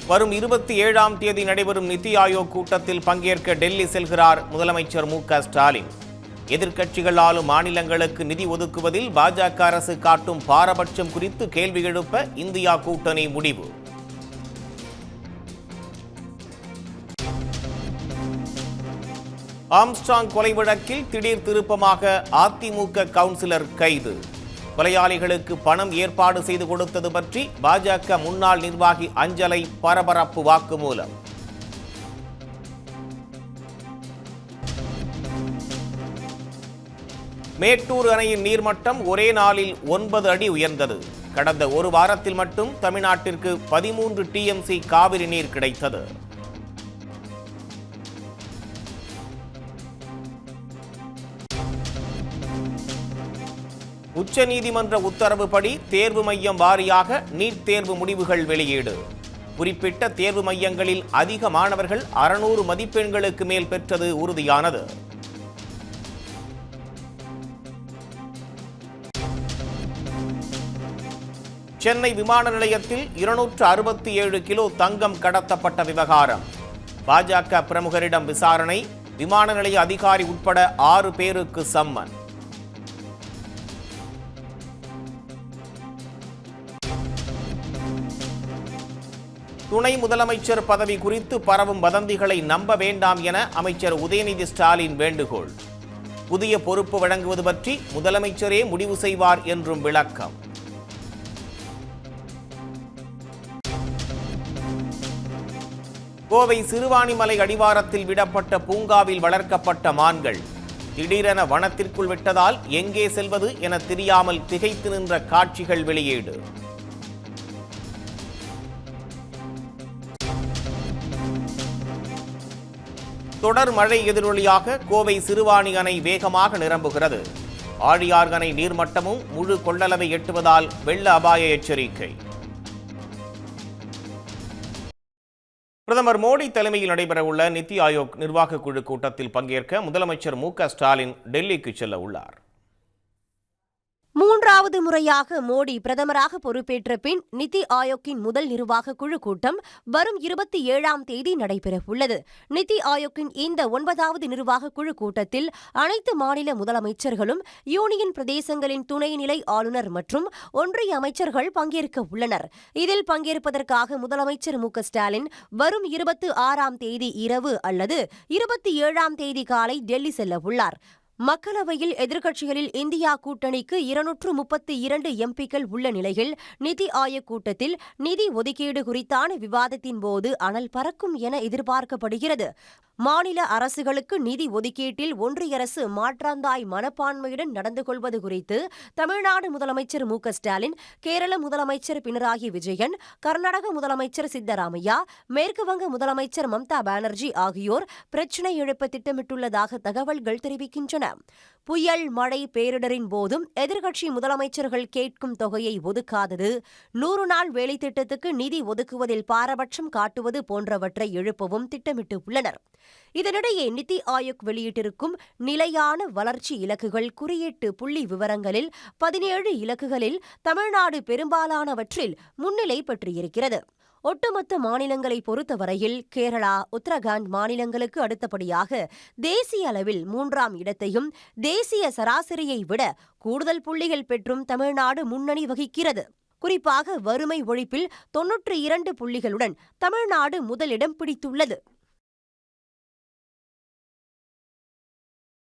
வரும் 27ஆம் தேதி நடைபெறும் நிதி ஆயோக் கூட்டத்தில் பங்கேற்க டெல்லி செல்கிறார் முதலமைச்சர் மு.க.ஸ்டாலின். எதிர்க்கட்சிகள் ஆளும் மாநிலங்களுக்கு நிதி ஒதுக்குவதில் பாஜக அரசு காட்டும் பாரபட்சம் குறித்து கேள்வி எழுப்ப இந்தியா கூட்டணி முடிவு. ஆம்ஸ்ட்ராங் கொலை வழக்கில் திடீர் திருப்பமாக அதிமுக கவுன்சிலர் கைது. கொலையாளிகளுக்கு பணம் ஏற்பாடு செய்து கொடுத்தது பற்றி பாஜக முன்னாள் நிர்வாகி அஞ்சலை பரபரப்பு வாக்குமூலம். மேட்டூர் அணையின் நீர்மட்டம் ஒரே நாளில் 9 அடி உயர்ந்தது. கடந்த ஒரு வாரத்தில் மட்டும் தமிழ்நாட்டிற்கு 13 டிஎம்சி காவிரி நீர் கிடைத்தது. உச்சநீதிமன்ற உத்தரவுப்படி தேர்வு மையம் வாரியாக நீட் தேர்வு முடிவுகள் வெளியீடு. குறிப்பிட்ட தேர்வு மையங்களில் அதிக மாணவர்கள் 600 மதிப்பெண்களுக்கு மேல் பெற்றது உறுதியானது. சென்னை விமான நிலையத்தில் 267 கிலோ தங்கம் கடத்தப்பட்ட விவகாரம். பாஜக பிரமுகரிடம் விசாரணை. விமான நிலைய அதிகாரி உட்பட 6 பேருக்கு சம்மன். துணை முதலமைச்சர் பதவி குறித்து பரவும் வதந்திகளை நம்ப வேண்டாம் என அமைச்சர் உதயநிதி ஸ்டாலின் வேண்டுகோள். புதிய பொறுப்பு வழங்குவது பற்றி முதலமைச்சரே முடிவு செய்வார் என்றும் விளக்கம். கோவை சிறுவாணிமலை அடிவாரத்தில் விடப்பட்ட பூங்காவில் வளர்க்கப்பட்ட மான்கள் திடீரென வனத்திற்குள் விட்டதால் எங்கே செல்வது என தெரியாமல் திகைத்து நின்ற காட்சிகள் வெளியீடு. தொடர் மழை எதிரொலியாக கோவை சிறுவாணி அணை வேகமாக நிரம்புகிறது. ஆழியார் அணை நீர்மட்டமும் முழு கொள்ளளவை எட்டுவதால் வெள்ள அபாய எச்சரிக்கை. பிரதமர் மோடி தலைமையில் நடைபெறவுள்ள நிதி ஆயோக் நிர்வாக குழு கூட்டத்தில் பங்கேற்க முதலமைச்சர் மு.க.ஸ்டாலின் டெல்லிக்கு செல்ல உள்ளார். 3வது முறையாக மோடி பிரதமராக பொறுப்பேற்ற பின் நிதி ஆயோக்கின் முதல் நிர்வாக குழு கூட்டம் வரும் 27ஆம் தேதி நடைபெறவுள்ளது. நிதி ஆயோக்கின் இந்த 9வது நிர்வாக குழு கூட்டத்தில் அனைத்து மாநில முதலமைச்சர்களும் யூனியன் பிரதேசங்களின் துணைநிலை ஆளுநர் மற்றும் ஒன்றிய அமைச்சர்கள் பங்கேற்க உள்ளனர். இதில் பங்கேற்பதற்காக முதலமைச்சர் மு.க.ஸ்டாலின் வரும் 26ஆம் தேதி இரவு அல்லது 27ஆம் தேதி காலை டெல்லி செல்ல உள்ளார். மக்களவையில் எதிர்க்கட்சிகளில் இந்தியா கூட்டணிக்கு 232 எம்பிக்கள் உள்ள நிலையில் நிதி ஆயோக் கூட்டத்தில் நிதி ஒதுக்கீடு குறித்தான விவாதத்தின் போது அனல் பறக்கும் என எதிர்பார்க்கப்படுகிறது. மாநில அரசுகளுக்கு நிதி ஒதுக்கீட்டில் ஒன்றிய அரசு மாற்றாந்தாய் மனப்பான்மையுடன் நடந்து கொள்வது குறித்து தமிழ்நாடு முதலமைச்சர் மு.க.ஸ்டாலின், கேரள முதலமைச்சர் பினராயி விஜயன், கர்நாடக முதலமைச்சர் சித்தராமையா, மேற்குவங்க முதலமைச்சர் மம்தா பானர்ஜி ஆகியோர் பிரச்சினை எழுப்ப திட்டமிட்டுள்ளதாக தகவல்கள் தெரிவிக்கின்றன. புயல், மழை பேரிடரின் போதும் எதிர்க்கட்சி முதலமைச்சர்கள் கேட்கும் தொகையை ஒதுக்காதது, 100 நாள் வேலை திட்டத்துக்கு நிதி ஒதுக்குவதில் பாரபட்சம் காட்டுவது போன்றவற்றை எழுப்பவும் திட்டமிட்டு உள்ளனர். இதனிடையே நிதி ஆயோக் வெளியிட்டிருக்கும் நிலையான வளர்ச்சி இலக்குகள் குறியீட்டு புள்ளி விவரங்களில் 17 இலக்குகளில் தமிழ்நாடு பெரும்பாலானவற்றில் முன்னிலை பெற்றிருக்கிறது. ஒட்டுமொத்த மாநிலங்களை பொறுத்தவரையில் கேரளா, உத்தரகாண்ட் மாநிலங்களுக்கு அடுத்தபடியாக தேசிய அளவில் 3ஆம் இடத்தையும் தேசிய சராசரியை விட கூடுதல் புள்ளிகள் பெற்றும் தமிழ்நாடு முன்னணி வகிக்கிறது. குறிப்பாக வறுமை ஒழிப்பில் 92 புள்ளிகளுடன் தமிழ்நாடு முதலிடம் பிடித்துள்ளது.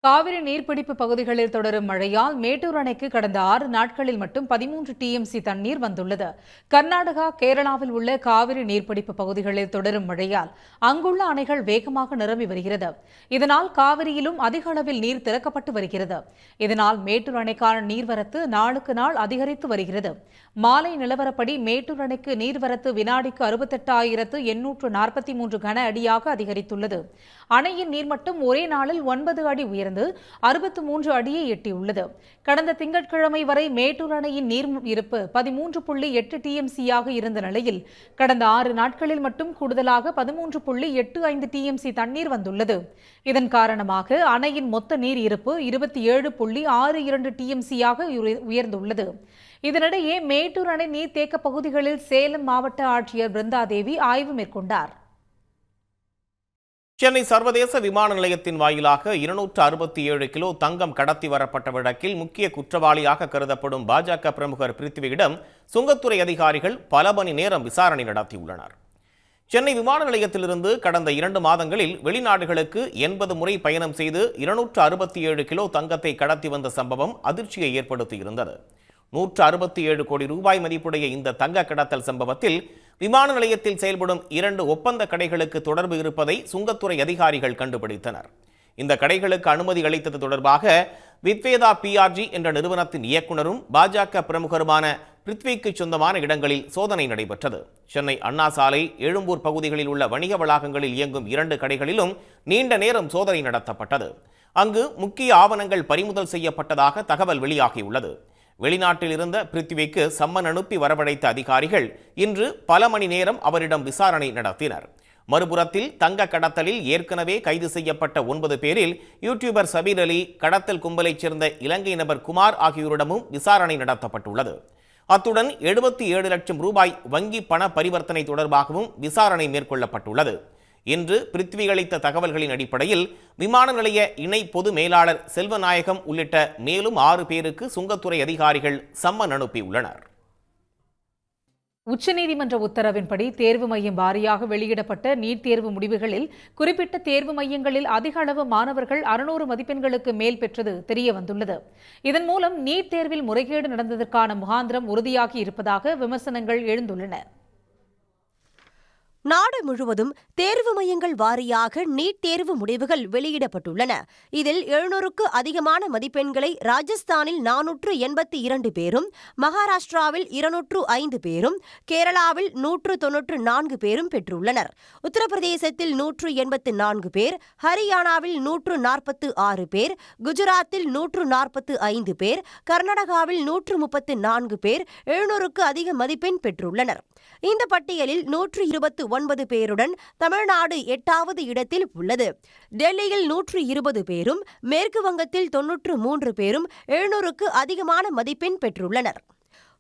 காவிரி நீர்பிடிப்பு பகுதிகளில் தொடரும் மழையால் மேட்டூர் அணைக்கு கடந்த 6 நாட்களில் மட்டும் 13 டிஎம்சி தண்ணீர் வந்துள்ளது. கர்நாடகா, கேரளாவில் உள்ள காவிரி நீர்பிடிப்பு பகுதிகளில் தொடரும் மழையால் அங்குள்ள அணைகள் வேகமாக நிரம்பி வருகிறது. இதனால் காவிரியிலும் அதிக அளவில் நீர் திறக்கப்பட்டு வருகிறது. இதனால் மேட்டூர் அணைக்கான நீர்வரத்து நாளுக்கு நாள் அதிகரித்து வருகிறது. மாலை நிலவரப்படி மேட்டூர் அணைக்கு நீர்வரத்து வினாடிக்கு 68,843 கன அடியாக அதிகரித்துள்ளது. அணையின் நீர்மட்டம் ஒரே நாளில் 9 அடி உயர்ந்து 63 அடியை எட்டியுள்ளது. கடந்த திங்கட்கிழமை வரை மேட்டூர் அணையின் நீர் இருப்பு 13.8 டிஎம்சியாக இருந்த நிலையில் கடந்த 6 நாட்களில் மட்டும் கூடுதலாக 13.85 டிஎம்சி தண்ணீர் வந்துள்ளது. இதன் காரணமாக அணையின் மொத்த நீர் இருப்பு 27.62 டிஎம்சியாக உயர்ந்துள்ளது. இதனிடையே மேட்டூர் அணை நீர்த்தேக்க பகுதிகளில் சேலம் மாவட்ட ஆட்சியர் பிருந்தாதேவி ஆய்வு மேற்கொண்டார். சென்னை சர்வதேச விமான நிலையத்தின் வாயிலாக 267 கிலோ தங்கம் கடத்தி வரப்பட்ட வழக்கில் முக்கிய குற்றவாளியாக கருதப்படும் பாஜக பிரமுகர் பிருத்வியிடம் சுங்கத்துறை அதிகாரிகள் பல மணி நேரம் விசாரணை நடத்தியுள்ளனர். சென்னை விமான நிலையத்திலிருந்து கடந்த 2 மாதங்களில் வெளிநாடுகளுக்கு 80 முறை பயணம் செய்து 267 கிலோ தங்கத்தை கடத்தி வந்த சம்பவம் அதிர்ச்சியை ஏற்படுத்தியிருந்தது. 167 கோடி ரூபாய் மதிப்புடைய இந்த தங்க கடத்தல் சம்பவத்தில் விமான நிலையத்தில் செயல்படும் 2 ஒப்பந்த கடைகளுக்கு தொடர்பு இருப்பதை சுங்கத்துறை அதிகாரிகள் கண்டுபிடித்தனர். இந்த கடைகளுக்கு அனுமதி அளித்தது தொடர்பாக வித்வேதா பிஆர்ஜி என்ற நிறுவனத்தின் இயக்குநரும் பாஜக பிரமுகருமான பிருத்விக்கு சொந்தமான இடங்களில் சோதனை நடைபெற்றது. சென்னை அண்ணா சாலை, எழும்பூர் பகுதிகளில் உள்ள வணிக வளாகங்களில் இயங்கும் 2 கடைகளிலும் நீண்ட நேரம் சோதனை நடத்தப்பட்டது. அங்கு முக்கிய ஆவணங்கள் பறிமுதல் செய்யப்பட்டதாக தகவல் வெளியாகியுள்ளது. வெளிநாட்டில் இருந்த பிருத்விக்கு சம்மன் அனுப்பி வரவழைத்த அதிகாரிகள் இன்று பல மணி நேரம் அவரிடம் விசாரணை நடத்தினர். மறுபுறத்தில் தங்க கடத்தலில் ஏற்கனவே கைது செய்யப்பட்ட 9 பேரில் யூடியூபர் சபீர் அலி, கடத்தல் கும்பலைச் சேர்ந்த இலங்கை நபர் குமார் ஆகியோரிடமும் விசாரணை நடத்தப்பட்டுள்ளது. அத்துடன் 77 லட்சம் ரூபாய் வங்கி பண பரிவர்த்தனை தொடர்பாகவும் விசாரணை மேற்கொள்ளப்பட்டுள்ளது. இன்று பிருத்வி அளித்த தகவல்களின் அடிப்படையில் விமான நிலைய இணை பொது மேலாளர் செல்வநாயகம் உள்ளிட்ட மேலும் 6 பேருக்கு சுங்கத்துறை அதிகாரிகள் சம்மன் அனுப்பியுள்ளனர். உச்சநீதிமன்ற உத்தரவின்படி தேர்வு மையம் வாரியாக வெளியிடப்பட்ட நீட் தேர்வு முடிவுகளில் குறிப்பிட்ட தேர்வு மையங்களில் அதிக அளவு மாணவர்கள் 600 மதிப்பெண்களுக்கு மேல் பெற்றது தெரியவந்துள்ளது. இதன் மூலம் நீட் தேர்வில் முறைகேடு நடந்ததற்கான முகாந்திரம் உறுதியாகி இருப்பதாக விமர்சனங்கள் எழுந்துள்ளன. நாடு முழுவதும் தேர்வு மையங்கள் வாரியாக நீட் தேர்வு முடிவுகள் வெளியிடப்பட்டுள்ளன. இதில் 700க்கு அதிகமான மதிப்பெண்களை ராஜஸ்தானில் 482 பேரும், மகாராஷ்டிராவில் 205 பேரும், கேரளாவில் 194 பேரும் பெற்றுள்ளனர். உத்தரப்பிரதேசத்தில் 184 பேர், ஹரியானாவில் 146 பேர், குஜராத்தில் 145 பேர், கர்நாடகாவில் 134 பேர் 700க்கு அதிக மதிப்பெண் பெற்றுள்ளனர். இந்த பட்டியலில் 129 பேருடன் தமிழ்நாடு 8வது இடத்தில் உள்ளது. டெல்லியில் 120 பேரும், மேற்கு வங்கத்தில் 93 பேரும் 700க்கு அதிகமான மதிப்பெண் பெற்றுள்ளனர்.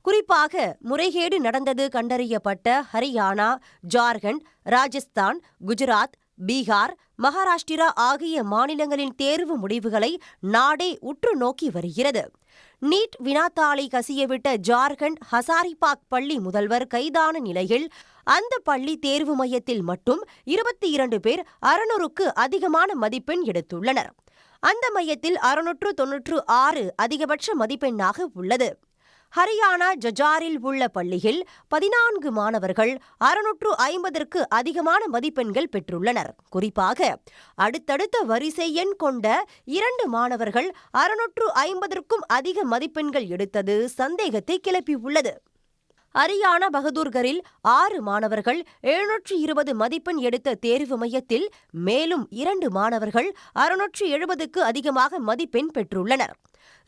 குறிப்பாக முறைகேடு நடந்தது கண்டறியப்பட்ட ஹரியானா, ஜார்க்கண்ட், ராஜஸ்தான், குஜராத், பீகார், மகாராஷ்டிரா ஆகிய மாநிலங்களின் தேர்வு முடிவுகளை நாடே உற்று நோக்கி வருகிறது. நீட் வினாத்தாளை கசியவிட்ட ஜார்க்கண்ட் ஹசாரிபாக் பள்ளி முதல்வர் கைதான நிலையில் அந்த பள்ளி தேர்வு மையத்தில் மட்டும் 22 பேர் 600க்கு அதிகமான மதிப்பெண் எடுத்துள்ளனர். அந்த மையத்தில் 696 அதிகபட்ச மதிப்பெண்ணாக உள்ளது. ஹரியானா ஜஜாரில் உள்ள பள்ளியில் 14 மாணவர்கள் 650ற்கு அதிகமான மதிப்பெண்கள் பெற்றுள்ளனர். குறிப்பாக அடுத்தடுத்த வரிசை எண் கொண்ட 2 மாணவர்கள் 650ற்கும் அதிக மதிப்பெண்கள் எடுத்தது சந்தேகத்தை கிளப்பியுள்ளது. ஹரியானா பகதூர்கரில் 6 மாணவர்கள் 720 மதிப்பெண் எடுத்த தேர்வு மையத்தில் மேலும் 2 மாணவர்கள் 670க்கு அதிகமாக மதிப்பெண் பெற்றுள்ளனர்.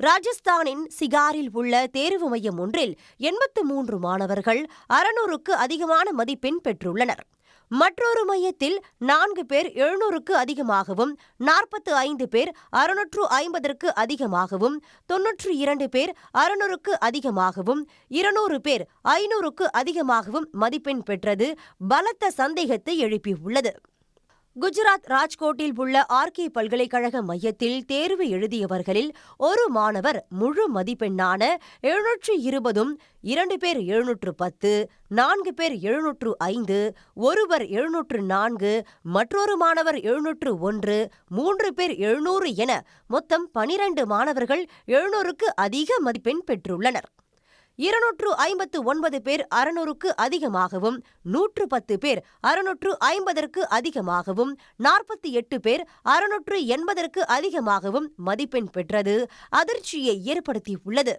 ராஜஸ்தானின் சிகாரில் உள்ள தேர்வு மையம் ஒன்றில் 83 மாணவர்கள் 600க்கு அதிகமான மதிப்பெண் பெற்றுள்ளனர். மற்றொரு மையத்தில் 4 பேர் 700க்கு அதிகமாகவும், 45 பேர் 650ற்கு அதிகமாகவும், 92 பேர் 600க்கு அதிகமாகவும், 200 பேர் 500க்கு அதிகமாகவும் மதிப்பெண் பெற்றது பலத்த சந்தேகத்தை எழுப்பியுள்ளது. குஜராத் ராஜ்கோட்டில் உள்ள ஆர்கே பல்கலைக்கழக மையத்தில் தேர்வு எழுதியவர்களில் ஒரு மாணவர் முழு மதிப்பெண்ணான 720, 2 பேர் 710, 4 பேர் 705, ஒருவர் 704, மற்றொரு மாணவர் 701, 3 பேர் 700 என மொத்தம் 12 மாணவர்கள் 700க்கு அதிக மதிப்பெண் பெற்றுள்ளனர். 259 பேர் 600க்கு அதிகமாகவும், 110 பேர் 650ற்கு அதிகமாகவும், 48 பேர் 680ற்கு அதிகமாகவும் மதிப்பெண் பெற்றது அதிர்ச்சியை ஏற்படுத்தியுள்ளது.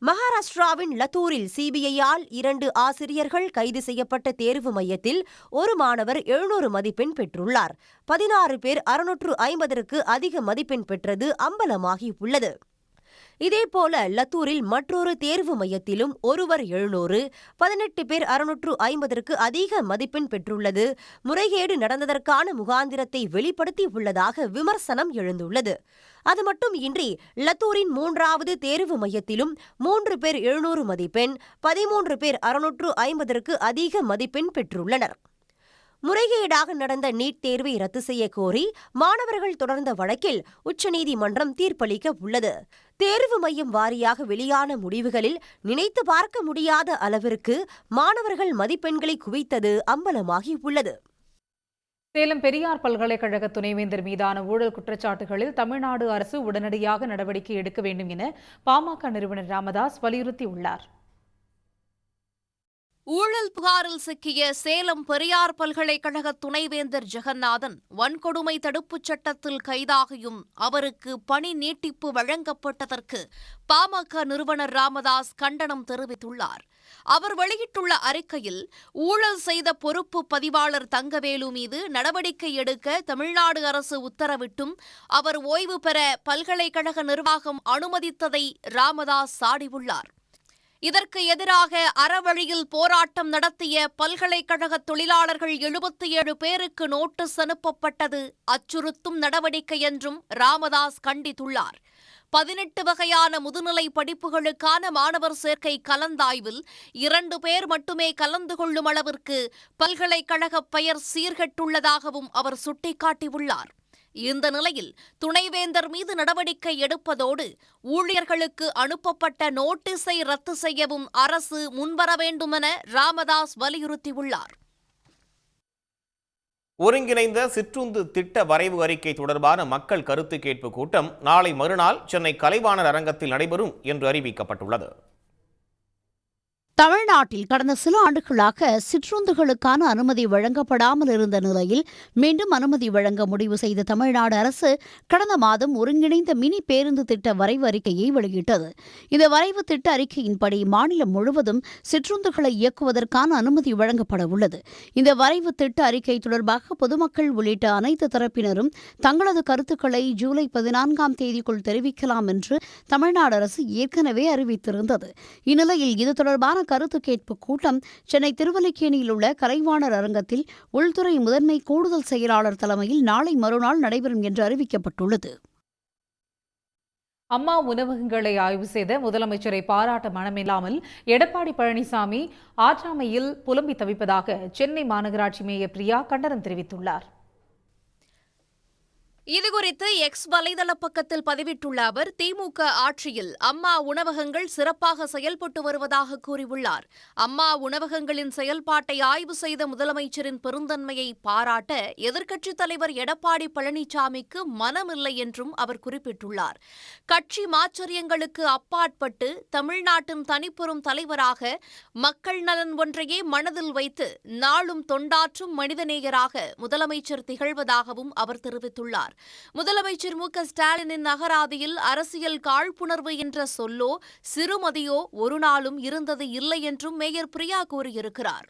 மகாராஷ்டிராவின் லத்தூரில் சிபிஐயால் 2 ஆசிரியர்கள் கைது செய்யப்பட்ட தேர்வு மையத்தில் ஒரு மாணவர் 700 மதிப்பெண் பெற்றுள்ளார். 16 பேர் 650ற்கு அதிக மதிப்பெண் பெற்றது அம்பலமாகியுள்ளது. இதேபோல லத்தூரில் மற்றொரு தேர்வு மையத்திலும் ஒருவர் 700, 18 பேர் 650ற்கு அதிக மதிப்பெண் பெற்றுள்ளது முறைகேடு நடந்ததற்கான முகாந்திரத்தை வெளிப்படுத்தி உள்ளதாக விமர்சனம் எழுந்துள்ளது. அது மட்டும் இன்றி லத்தூரின் 3வது தேர்வு மையத்திலும் 3 பேர் 700 மதிப்பெண், 13 பேர் 650ற்கு அதிக மதிப்பெண் பெற்றுள்ளனர். முறைகேடாக நடந்த நீட் தேர்வை ரத்து செய்ய கோரி மாணவர்கள் தொடர்ந்த வழக்கில் உச்சநீதிமன்றம் தீர்ப்பளிக்க உள்ளது. தேர்வு மையம் வாரியாக வெளியான முடிவுகளில் நினைத்து பார்க்க முடியாத அளவிற்கு மாணவர்கள் மதிப்பெண்களை குவித்தது அம்பலமாகி உள்ளது. சேலம் பெரியார் பல்கலைக்கழக துணைவேந்தர் மீதான ஊழல் குற்றச்சாட்டுகளில் தமிழ்நாடு அரசு உடனடியாக நடவடிக்கை எடுக்க வேண்டும் என பாமக நிறுவனர் ராமதாஸ் வலியுறுத்தியுள்ளார். ஊழல் புகாரில் சிக்கிய சேலம் பெரியார் பல்கலைக்கழக துணைவேந்தர் ஜெகநாதன் வன்கொடுமை தடுப்புச் சட்டத்தில் கைதாகியும் அவருக்கு பணி நீட்டிப்பு வழங்கப்பட்டதற்கு பாமக நிறுவனர் ராமதாஸ் கண்டனம் தெரிவித்துள்ளார். அவர் வெளியிட்டுள்ள அறிக்கையில் ஊழல் செய்த பொறுப்பு பதிவாளர் தங்கவேலு மீது நடவடிக்கை எடுக்க தமிழ்நாடு அரசு உத்தரவிட்டும் அவர் ஓய்வு பெற பல்கலைக்கழக நிர்வாகம் அனுமதித்ததை ராமதாஸ் சாடியுள்ளார். இதற்கு எதிராக அறவழியில் போராட்டம் நடத்திய பல்கலைக்கழக தொழிலாளர்கள் 77 பேருக்கு நோட்டீஸ் அனுப்பப்பட்டது அச்சுறுத்தும் நடவடிக்கை என்றும் ராமதாஸ் கண்டித்துள்ளார். 18 வகையான முதுநிலை படிப்புகளுக்கான மாணவர் சேர்க்கை கலந்தாய்வில் 2 பேர் மட்டுமே கலந்து கொள்ளும் அளவிற்கு பல்கலைக்கழக பெயர் சீர்கெட்டுள்ளதாகவும் அவர் சுட்டிக்காட்டியுள்ளார். இந்த நிலையில் துணைவேந்தர் மீது நடவடிக்கை எடுப்பதோடு ஊழியர்களுக்கு அனுப்பப்பட்ட நோட்டீஸை ரத்து செய்யவும் அரசு முன்வர வேண்டுமென ராமதாஸ் வலியுறுத்தியுள்ளார். ஒருங்கிணைந்த சிற்றுந்து திட்ட வரைவு அறிக்கை தொடர்பான மக்கள் கருத்து கேட்பு கூட்டம் நாளை மறுநாள் சென்னை கலைவாணர் அரங்கத்தில் நடைபெறும் என்று அறிவிக்கப்பட்டுள்ளது. தமிழ்நாட்டில் கடந்த சில ஆண்டுகளாக சிற்றுந்துகளுக்கான அனுமதி வழங்கப்படாமல் இருந்த நிலையில் மீண்டும் அனுமதி வழங்க முடிவு செய்த தமிழ்நாடு அரசு கடந்த மாதம் ஒருங்கிணைந்த மினி பேருந்து திட்ட வரைவு அறிக்கையை வெளியிட்டது. இந்த வரைவு திட்ட அறிக்கையின்படி மாநிலம் முழுவதும் சிற்றுந்துகளை இயக்குவதற்கான அனுமதி வழங்கப்பட உள்ளது. இந்த வரைவு திட்ட அறிக்கை தொடர்பாக பொதுமக்கள் உள்ளிட்ட அனைத்து தரப்பினரும் தங்களது கருத்துக்களை ஜூலை 14ஆம் தேதிக்குள் தெரிவிக்கலாம் என்று தமிழ்நாடு அரசு ஏற்கனவே அறிவித்திருந்தது. இந்நிலையில் இது தொடர்பான கருத்து கேட்பு கூட்டம் சென்னை திருவல்லிக்கேணியில் உள்ள கலைவாணர் அரங்கத்தில் உள்துறை முதன்மை கூடுதல் செயலாளர் தலைமையில் நாளை மறுநாள் நடைபெறும் என்று அறிவிக்கப்பட்டுள்ளது. அம்மா உணவகங்களை ஆய்வு செய்த முதலமைச்சரை பாராட்ட மனமில்லாமல் எடப்பாடி பழனிசாமி ஆற்றாமையில் புலம்பி தவிப்பதாக சென்னை மாநகராட்சி மேயர் பிரியா கண்டனம் தெரிவித்துள்ளார். இதுகுறித்து எக்ஸ் வலைதள பக்கத்தில் பதிவிட்டுள்ள அவர் திமுக ஆட்சியில் அம்மா உணவகங்கள் சிறப்பாக செயல்பட்டு வருவதாக கூறியுள்ளார். அம்மா உணவகங்களின் செயல்பாட்டை ஆய்வு செய்த முதலமைச்சரின் பெருந்தன்மையை பாராட்ட எதிர்க்கட்சித் தலைவர் எடப்பாடி பழனிசாமிக்கு மனமில்லை என்றும் அவர் குறிப்பிட்டுள்ளார். கட்சி மாச்சரியங்களுக்கு அப்பாற்பட்டு தமிழ்நாட்டின் தனிப்பெரும் தலைவராக மக்கள் நலன் ஒன்றையே மனதில் வைத்து நாளும் தொண்டாற்றும் மனிதநேயராக முதலமைச்சர் திகழ்வதாகவும் அவர் தெரிவித்துள்ளார். முதலமைச்சர் மு.க.ஸ்டாலினின் அகராதியில் அரசியல் காழ்ப்புணர்வு என்ற சொல்லோ சிறுமதியோ ஒரு நாளும் இருந்தது இல்லை என்றும் மேயர் பிரியா கூறியிருக்கிறார்.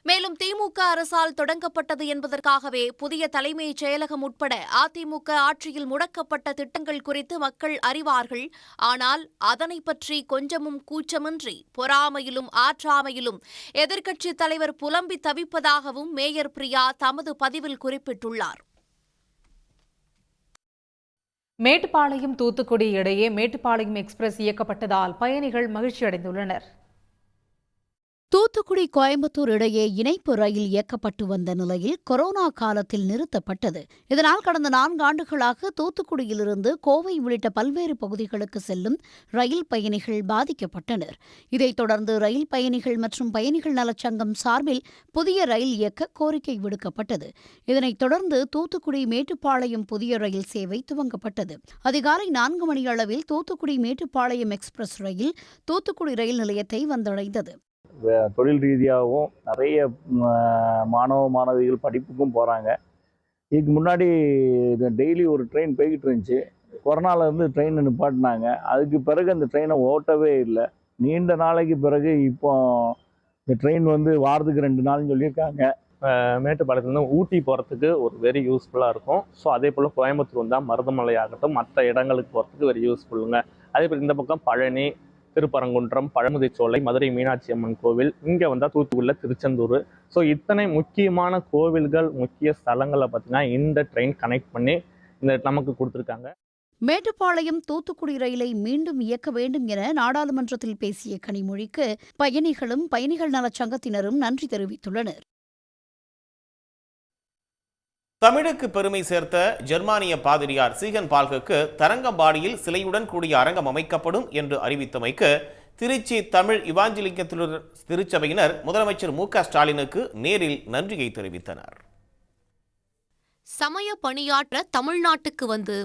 மேலும் திமுக அரசால் தொடங்கப்பட்டது என்பதற்காகவே புதிய தலைமைச் செயலகம் உட்பட அதிமுக ஆட்சியில் முடக்கப்பட்ட திட்டங்கள் குறித்து மக்கள் அறிவார்கள். ஆனால் அதனை பற்றி கொஞ்சமும் கூச்சமின்றி பொறாமையிலும் ஆற்றாமையிலும் எதிர்க்கட்சித் தலைவர் புலம்பி தவிப்பதாகவும் மேயர் பிரியா தமது பதிவில் குறிப்பிட்டுள்ளார். மேட்டுப்பாளையம் தூத்துக்குடி இடையே மேட்டுப்பாளையம் எக்ஸ்பிரஸ் இயக்கப்பட்டதால் பயணிகள் மகிழ்ச்சியடைந்துள்ளனர். தூத்துக்குடி கோயம்புத்தூர் இடையே இணைப்பு ரயில் இயக்கப்பட்டு வந்த நிலையில் கொரோனா காலத்தில் நிறுத்தப்பட்டது. இதனால் கடந்த 4 ஆண்டுகளாக தூத்துக்குடியிலிருந்து கோவை உள்ளிட்ட பல்வேறு பகுதிகளுக்கு செல்லும் ரயில் பயணிகள் பாதிக்கப்பட்டனர். இதைத் தொடர்ந்து ரயில் பயணிகள் மற்றும் பயணிகள் நலச்சங்கம் சார்பில் புதிய ரயில் இயக்க கோரிக்கை விடுக்கப்பட்டது. இதனைத் தொடர்ந்து தூத்துக்குடி மேட்டுப்பாளையம் புதிய ரயில் சேவை துவங்கப்பட்டது. அதிகாலை 4 மணி அளவில் தூத்துக்குடி மேட்டுப்பாளையம் எக்ஸ்பிரஸ் ரயில் தூத்துக்குடி ரயில் நிலையத்தை வந்தடைந்தது. தொழில் ரீதியாகவும் நிறைய மாணவ மாணவிகள் படிப்புக்கும் போகிறாங்க. இதுக்கு முன்னாடி டெய்லி ஒரு ட்ரெயின் போய்கிட்டு இருந்துச்சு. கொரோனாவிலேருந்து ட்ரெயின் நிப்பாட்டினாங்க. அதுக்கு பிறகு அந்த ட்ரெயினை ஓட்டவே இல்லை. நீண்ட நாளைக்கு பிறகு இப்போ இந்த ட்ரெயின் வாரத்துக்கு 2 நாள்னு சொல்லியிருக்காங்க. மேட்டுப்பாளையத்துலேருந்து ஊட்டி போகிறதுக்கு ஒரு வெரி யூஸ்ஃபுல்லாக இருக்கும். ஸோ அதே போல் கோயம்புத்தூர் வந்தால் மருதமலை ஆகட்டும் மற்ற இடங்களுக்கு போகிறதுக்கு வெரி யூஸ்ஃபுல்லுங்க. அதே போல் இந்த பக்கம் பழனி, திருப்பரங்குன்றம், பழமுதிர்ச்சோலை, மதுரை மீனாட்சி அம்மன் கோவில், இங்கே வந்தால் தூத்துக்குடியில் திருச்செந்தூர். ஸோ இத்தனை முக்கியமான கோவில்கள், முக்கிய ஸ்தலங்களை பார்த்தீங்கன்னா இந்த ட்ரெயின் கனெக்ட் பண்ணி நமக்கு கொடுத்துருக்காங்க. மேட்டுப்பாளையம் தூத்துக்குடி ரயிலை மீண்டும் இயக்க வேண்டும் என நாடாளுமன்றத்தில் பேசிய கனிமொழிக்கு பயணிகளும் பயணிகள் நலச் சங்கத்தினரும் நன்றி தெரிவித்துள்ளனர். தமிழுக்கு பெருமை சேர்த்த ஜெர்மானிய பாதிரியார் சீகன் பால்குக்கு தரங்கம்பாடியில் சிலையுடன் கூடிய அரங்கம் அமைக்கப்படும் என்று அறிவித்தமைக்கு திருச்சி தமிழ் இவாஞ்சலிக்க திருச்சபையினர் முதலமைச்சர் மு.க.ஸ்டாலினுக்கு நேரில் நன்றியை தெரிவித்தனர். சமய பணியாற்ற தமிழ்நாட்டுக்கு வந்து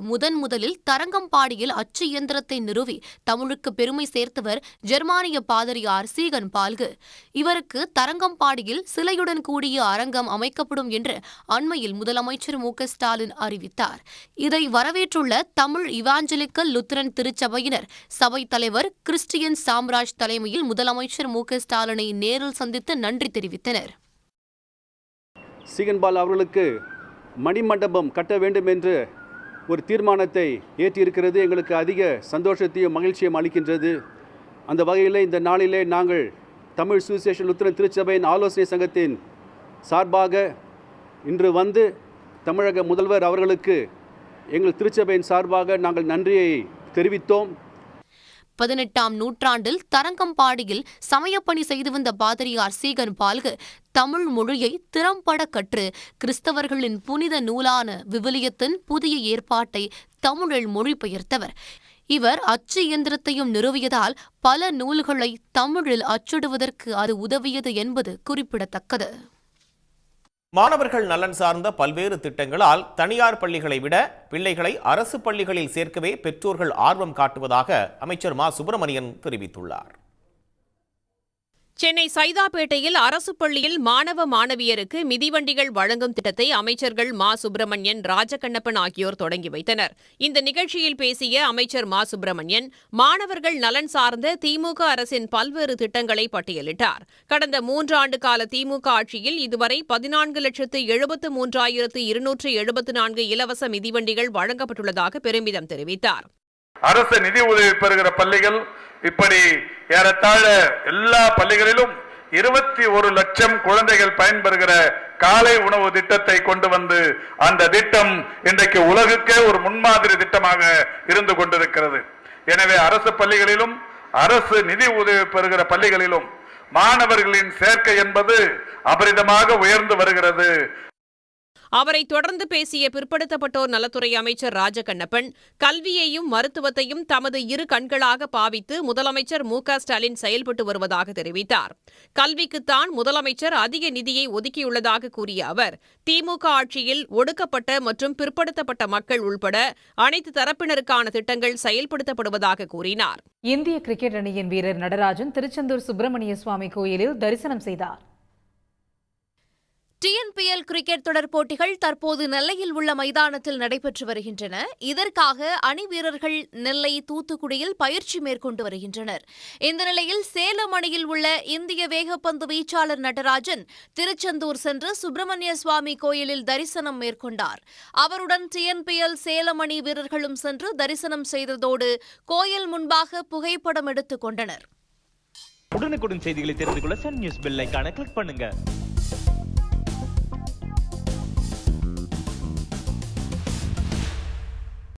முதலில் தரங்கம்பாடியில் அச்சு இயந்திரத்தை நிறுவி தமிழுக்கு பெருமை சேர்த்தவர் ஜெர்மானிய பாதிரியார் சீகன் பால்கு. இவருக்கு தரங்கம்பாடியில் சிலையுடன் கூடிய அரங்கம் அமைக்கப்படும் என்று அண்மையில் முதலமைச்சர் மு.க.ஸ்டாலின் அறிவித்தார். இதை வரவேற்றுள்ள தமிழ் இவாஞ்சலிக்கல் லுத்தரன் திருச்சபையினர் சபை தலைவர் கிறிஸ்டியன் சாம்ராஜ் தலைமையில் முதலமைச்சர் மு.க.ஸ்டாலினை நேரில் சந்தித்து நன்றி தெரிவித்தனர். சீகன் பால் அவர்களுக்கு மணிமண்டபம் கட்ட வேண்டும் என்று ஒரு தீர்மானத்தை ஏற்றியிருக்கிறது. எங்களுக்கு அதிக சந்தோஷத்தையும் மகிழ்ச்சியும் அளிக்கின்றது. அந்த வகையில் இந்த நாளிலே நாங்கள் தமிழ் சுவிசேஷ லுத்தரன் திருச்சபையின் ஆலோசனை சங்கத்தின் சார்பாக இன்று வந்து தமிழக முதல்வர் அவர்களுக்கு எங்கள் திருச்சபையின் சார்பாக நாங்கள் நன்றியை தெரிவித்தோம். 18ஆம் நூற்றாண்டில் தரங்கம்பாடியில் சமயப்பணி செய்து வந்த பாதிரியார் சீகன் பால்கு தமிழ் மொழியை திறம்பட கற்று கிறிஸ்தவர்களின் புனித நூலான விவிலியத்தின் புதிய ஏற்பாட்டை தமிழில் மொழிபெயர்த்தவர். இவர் அச்சு இயந்திரத்தையும் நிறுவியதால் பல நூல்களை தமிழில் அச்சிடுவதற்கு அது உதவியது என்பது குறிப்பிடத்தக்கது. மாணவர்கள் நலன் சார்ந்த பல்வேறு திட்டங்களால் தனியார் பள்ளிகளை விட பிள்ளைகளை அரசு பள்ளிகளில் சேர்க்கவே பெற்றோர்கள் ஆர்வம் காட்டுவதாக அமைச்சர் மா. சுப்பிரமணியன் தெரிவித்துள்ளார். சென்னை சைதாப்பேட்டையில் அரசு பள்ளியில் மாணவ மாணவியருக்கு மிதிவண்டிகள் வழங்கும் திட்டத்தை அமைச்சர்கள் மா. சுப்பிரமணியன், ராஜகண்ணப்பன் ஆகியோர் தொடங்கி வைத்தனர். இந்த நிகழ்ச்சியில் பேசிய அமைச்சர் மா. சுப்பிரமணியன் மாணவர்கள் நலன் சார்ந்த திமுக அரசின் பல்வேறு திட்டங்களை பட்டியலிட்டார். கடந்த 3 ஆண்டு கால திமுக ஆட்சியில் இதுவரை 14,73,274 இலவச மிதிவண்டிகள் வழங்கப்பட்டுள்ளதாக பெருமிதம் தெரிவித்தார். அரசு நிதி உதவி பெறுகிற பள்ளிகள் இப்படி ஏறத்தாழ எல்லா பள்ளிகளிலும் 21 லட்சம் குழந்தைகள் பயன்பெறுகிற காலை உணவு திட்டத்தை கொண்டு வந்து அந்த திட்டம் இன்றைக்கு உலகுக்கே ஒரு முன்மாதிரி திட்டமாக இருந்து கொண்டிருக்கிறது. எனவே அரசு பள்ளிகளிலும் அரசு நிதி உதவி பெறுகிற பள்ளிகளிலும் மாணவர்களின் சேர்க்கை என்பது அபரிதமாக உயர்ந்து வருகிறது. அவரை தொடர்ந்து பேசிய பிற்படுத்தப்பட்டோர் நலத்துறை அமைச்சர் ராஜகண்ணப்பன் கல்வியையும் மருத்துவத்தையும் தமது இரு கண்களாக பாவித்து முதலமைச்சர் மு.க.ஸ்டாலின் செயல்பட்டு வருவதாக தெரிவித்தார். கல்விக்குத்தான் முதலமைச்சர் அதிக நிதியை ஒதுக்கியுள்ளதாக கூறிய அவர் திமுக ஆட்சியில் ஒடுக்கப்பட்ட மற்றும் பிற்படுத்தப்பட்ட மக்கள் உள்பட அனைத்து தரப்பினருக்கான திட்டங்கள் செயல்படுத்தப்படுவதாக கூறினார். இந்திய கிரிக்கெட் அணியின் வீரர் நடராஜன் திருச்செந்தூர் சுப்பிரமணிய சுவாமி கோயிலில் தரிசனம் செய்தார். TNPL கிரிக்கெட் தொடர் போட்டிகள் தற்போது நெல்லையில் உள்ள மைதானத்தில் நடைபெற்று வருகின்றன. இதற்காக அணி வீரர்கள் நெல்லை, தூத்துக்குடியில் பயிற்சி மேற்கொண்டு வருகின்றனர். இந்த நிலையில் சேலம் அணியில் உள்ள இந்திய வேகப்பந்து வீச்சாளர் நடராஜன் திருச்செந்தூர் சென்று சுப்பிரமணிய சுவாமி கோயிலில் தரிசனம் மேற்கொண்டார். அவருடன் TNPL சேலம் அணி வீரர்களும் சென்று தரிசனம் செய்ததோடு கோயில் முன்பாக புகைப்படம் எடுத்துக் கொண்டனர். உடனுக்குடன் செய்திகளை தெரிந்து கொள்ள சன் நியூஸ் பெல் ஐகானை கிளிக் பண்ணுங்க.